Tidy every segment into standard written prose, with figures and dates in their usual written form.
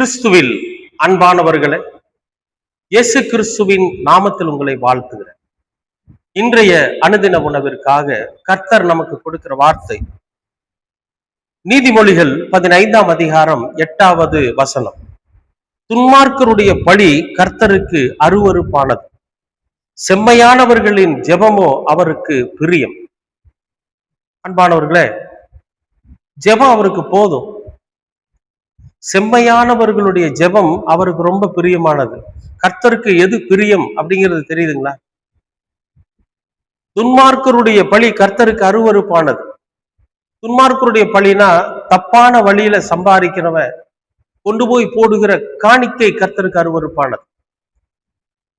கிறிஸ்துவில் அன்பானவர்களே, இயேசு கிறிஸ்துவின் நாமத்தில் உங்களை வாழ்த்துகிறேன். இன்றைய அனுதின உணவிற்காக கர்த்தர் நமக்கு கொடுக்கிற வார்த்தை நீதிமொழிகள் 15ஆம் அதிகாரம் 8வது வசனம். துன்மார்க்கருடைய பழி கர்த்தருக்கு அருவருப்பானது, செம்மையானவர்களின் ஜெபமோ அவருக்கு பிரியம். அன்பானவர்களே, ஜெபம் அவருக்கு போதும். செம்மையானவர்களுடைய ஜெபம் அவருக்கு ரொம்ப பிரியமானது. கர்த்தருக்கு எது பிரியம் அப்படிங்கிறது தெரியுதுங்களா? துன்மார்க்கருடைய பழி கர்த்தருக்கு அருவருப்பானது. துன்மார்க்கருடைய பழினா தப்பான வழியில சம்பாதிக்கிறவன் கொண்டு போய் போடுகிற காணிக்கை கர்த்தருக்கு அருவருப்பானது.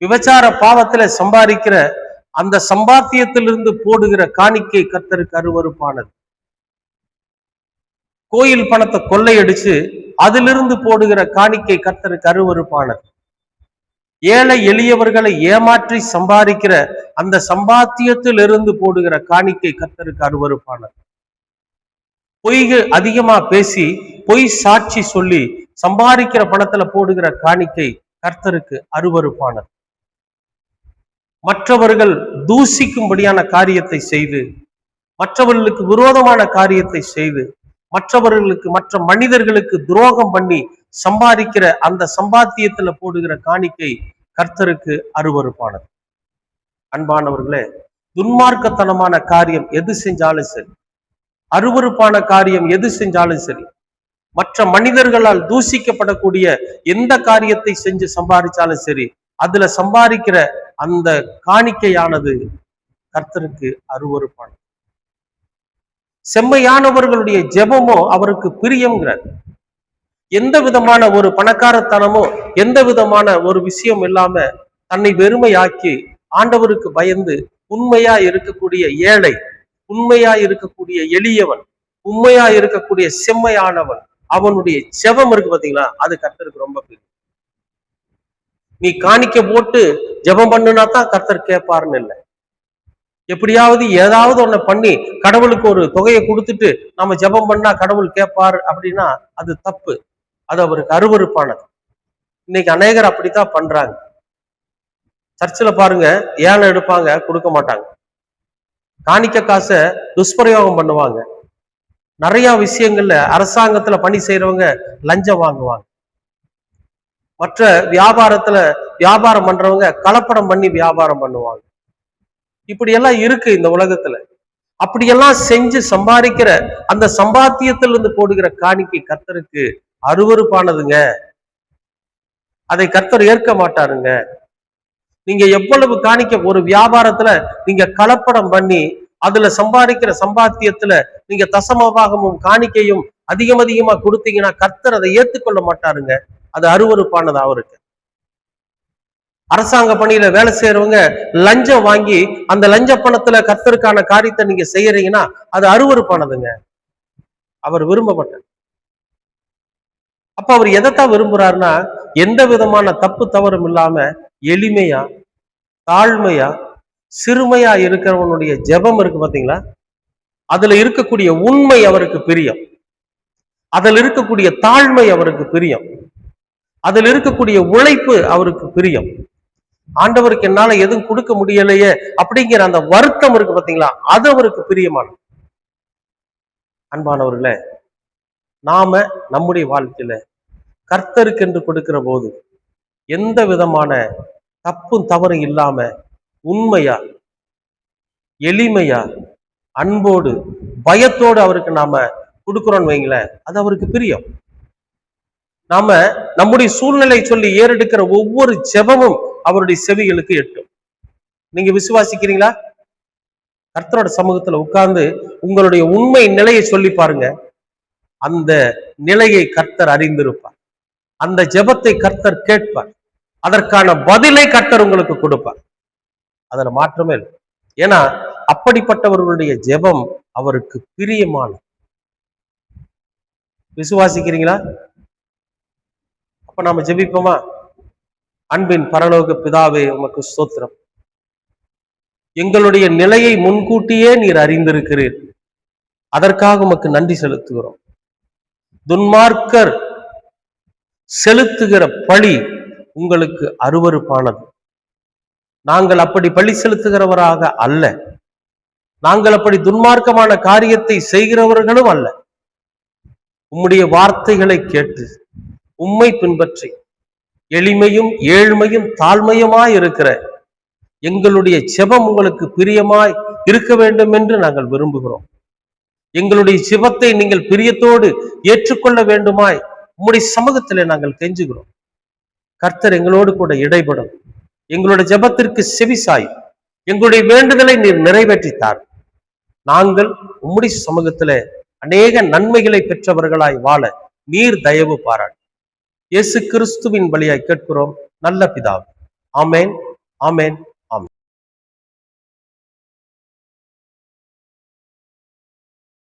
விபச்சார பாவத்துல சம்பாதிக்கிற அந்த சம்பாத்தியத்திலிருந்து போடுகிற காணிக்கை கர்த்தருக்கு அருவருப்பானது. கோயில் பணத்தை கொள்ளையடிச்சு அதிலிருந்து போடுகிற காணிக்கை கர்த்தருக்கு அருவருப்பானது. ஏழை எளியவர்களை ஏமாற்றி சம்பாதிக்கிற அந்த சம்பாத்தியத்தில் இருந்து போடுகிற காணிக்கை கர்த்தருக்கு அருவருப்பானது. பொய்கள் அதிகமா பேசி பொய் சாட்சி சொல்லி சம்பாதிக்கிற பணத்துல போடுகிற காணிக்கை கர்த்தருக்கு அருவருப்பானது. மற்றவர்கள் தூசிக்கும்படியான காரியத்தை செய்து, மற்றவர்களுக்கு விரோதமான காரியத்தை செய்து, மற்ற மனிதர்களுக்கு துரோகம் பண்ணி சம்பாதிக்கிற அந்த சம்பாத்தியத்துல போடுகிற காணிக்கை கர்த்தருக்கு அருவருப்பானது. அன்பானவர்களே, துன்மார்க்கத்தனமான காரியம் எது செஞ்சாலும் சரி, அருவருப்பான காரியம் எது செஞ்சாலும் சரி, மற்ற மனிதர்களால் தூசிக்கப்படக்கூடிய எந்த காரியத்தை செஞ்சு சம்பாதிச்சாலும் சரி, அதுல சம்பாதிக்கிற அந்த காணிக்கையானது கர்த்தருக்கு அருவருப்பானது. செம்மையானவர்களுடைய ஜெபமோ அவருக்கு பிரியம்ங்கிறார். எந்த விதமான ஒரு பணக்காரத்தனமோ எந்த விதமான ஒரு விஷயம் இல்லாம தன்னை வெறுமையாக்கி ஆண்டவருக்கு பயந்து உண்மையா இருக்கக்கூடிய ஏழை, உண்மையா இருக்கக்கூடிய எளியவன், உண்மையா இருக்கக்கூடிய செம்மையானவன், அவனுடைய ஜெபம் இருக்கு பாத்தீங்களா, அது கர்த்தருக்கு ரொம்ப பிரியம். நீ காணிக்க போட்டு ஜெபம் பண்ணுனா தான் கர்த்தர் கேட்பாருன்னு இல்லை. எப்படியாவது ஏதாவது ஒண்ணு பண்ணி கடவுளுக்கு ஒரு தொகையை கொடுத்துட்டு நம்ம ஜெபம் பண்ணா கடவுள் கேட்பார் அப்படின்னா அது தப்பு. அது அவருக்கு அருவருப்பானது. இன்னைக்கு அநேகர் அப்படித்தான் பண்றாங்க. சர்ச்சில் பாருங்க, ஏழை எடுப்பாங்க, கொடுக்க மாட்டாங்க. காணிக்க காசை துஷ்பிரயோகம் பண்ணுவாங்க. நிறைய விஷயங்கள்ல அரசாங்கத்துல பணி செய்யறவங்க லஞ்சம் வாங்குவாங்க. மற்ற வியாபாரத்துல வியாபாரம் பண்றவங்க கலப்படம் பண்ணி வியாபாரம் பண்ணுவாங்க. இப்படி எல்லாம் இருக்கு இந்த உலகத்துல. அப்படியெல்லாம் செஞ்சு சம்பாதிக்கிற அந்த சம்பாத்தியத்திலிருந்து போடுகிற காணிக்கை கர்த்தருக்கு அருவருப்பானதுங்க. அதை கர்த்தர் ஏற்க மாட்டாருங்க. நீங்க எவ்வளவு காணிக்க ஒரு வியாபாரத்துல நீங்க கலப்படம் பண்ணி அதுல சம்பாதிக்கிற சம்பாத்தியத்துல நீங்க தசமபாகமும் காணிக்கையும் அதிகமா கொடுத்தீங்கன்னா கர்த்தர் அதை ஏற்றுக்கொள்ள மாட்டாருங்க. அது அருவருப்பானது அவருக்கு. அரசாங்க பணியில வேலை செய்யறவங்க லஞ்சம் வாங்கி அந்த லஞ்ச பணத்துல கர்த்தருக்கான காரியத்தை நீங்க செய்யறீங்கன்னா அது அருவருப்பானதுங்க. அவர் விரும்பப்பட்டார். அப்ப அவர் எதைத்தான் விரும்புறாருன்னா, எந்த விதமான தப்பு தவறும் இல்லாம எளிமையா, தாழ்மையா, சிறுமையா இருக்கிறவனுடைய ஜெபம் இருக்கு பாத்தீங்களா, அதுல இருக்கக்கூடிய உண்மை அவருக்கு பிரியம். அதில் இருக்கக்கூடிய தாழ்மை அவருக்கு பிரியம். அதில் இருக்கக்கூடிய உழைப்பு அவருக்கு பிரியம். ஆண்டவருக்கு என்னால எதுவும் கொடுக்க முடியலையே அப்படிங்கிற அந்த வருத்தம் இருக்கு பாத்தீங்களா, அது அவருக்கு பிரியமானது. அன்பானவர்களே, நாம நம்முடைய வாழ்க்கையில கர்த்தருக்கு என்று கொடுக்கிற போது எந்த விதமான தப்பும் தவறும் இல்லாம உண்மையா, எளிமையா, அன்போடு, பயத்தோடு அவருக்கு நாம கொடுக்கிறோம்னு வைங்களேன், அது அவருக்கு பிரியம். நாம நம்முடைய சூழ்நிலை சொல்லி ஏறெடுக்கிற ஒவ்வொரு ஜெபமும் அவருடைய செவிகளுக்கு எட்டும். நீங்க விசுவாசிக்கிறீங்களா? கர்த்தரோட சமூகத்துல உட்கார்ந்து உங்களுடைய உண்மை நிலையை சொல்லி பாருங்க. அந்த நிலையை கர்த்தர் அறிந்திருப்பார். அந்த ஜெபத்தை கர்த்தர் கேட்பார். அதற்கான பதிலை கர்த்தர் உங்களுக்கு கொடுப்பார். அதுல மாற்றமே இல்லை. ஏன்னா அப்படிப்பட்டவர்களுடைய ஜெபம் அவருக்கு பிரியமான. விசுவாசிக்கிறீங்களா? அப்ப நாம ஜெபிப்போமா? அன்பின் பரலோக பிதாவே, உமக்கு ஸ்தோத்திரம். எங்களுடைய நிலையை முன்கூட்டியே நீர் அறிந்திருக்கிறீர். அதற்காக உமக்கு நன்றி செலுத்துகிறோம். துன்மார்க்கர் செலுத்துகிற பழி உங்களுக்கு அருவருப்பானது. நாங்கள் அப்படி பழி செலுத்துகிறவராக அல்ல. நாங்கள் அப்படி துன்மார்க்கமான காரியத்தை செய்கிறவர்களும் அல்ல. உம்முடைய வார்த்தைகளை கேட்டு உம்மை பின்பற்றி எளிமையும் ஏழ்மையும் தாழ்மையுமாய் இருக்கிற எங்களுடைய செபம் உங்களுக்கு பிரியமாய் இருக்க வேண்டும் என்று நாங்கள் விரும்புகிறோம். எங்களுடைய செபத்தை நீங்கள் பிரியத்தோடு ஏற்றுக்கொள்ள வேண்டுமாய் உம்முடைய சமூகத்திலே நாங்கள் கெஞ்சுகிறோம். கர்த்தர் எங்களோடு கூட இடைபடும். எங்களுடைய ஜெபத்திற்கு செவிசாய் எங்களுடைய வேண்டுதலை நீர் நிறைவேற்றித்தார். நாங்கள் உம்முடைய சமூகத்திலே அநேக நன்மைகளை பெற்றவர்களாய் வாழ நீர் தயவு பாராட்டு. இயேசு கிறிஸ்துவின் வழியாய் கேட்கிறோம் நல்ல பிதாவே. ஆமேன், ஆமேன்.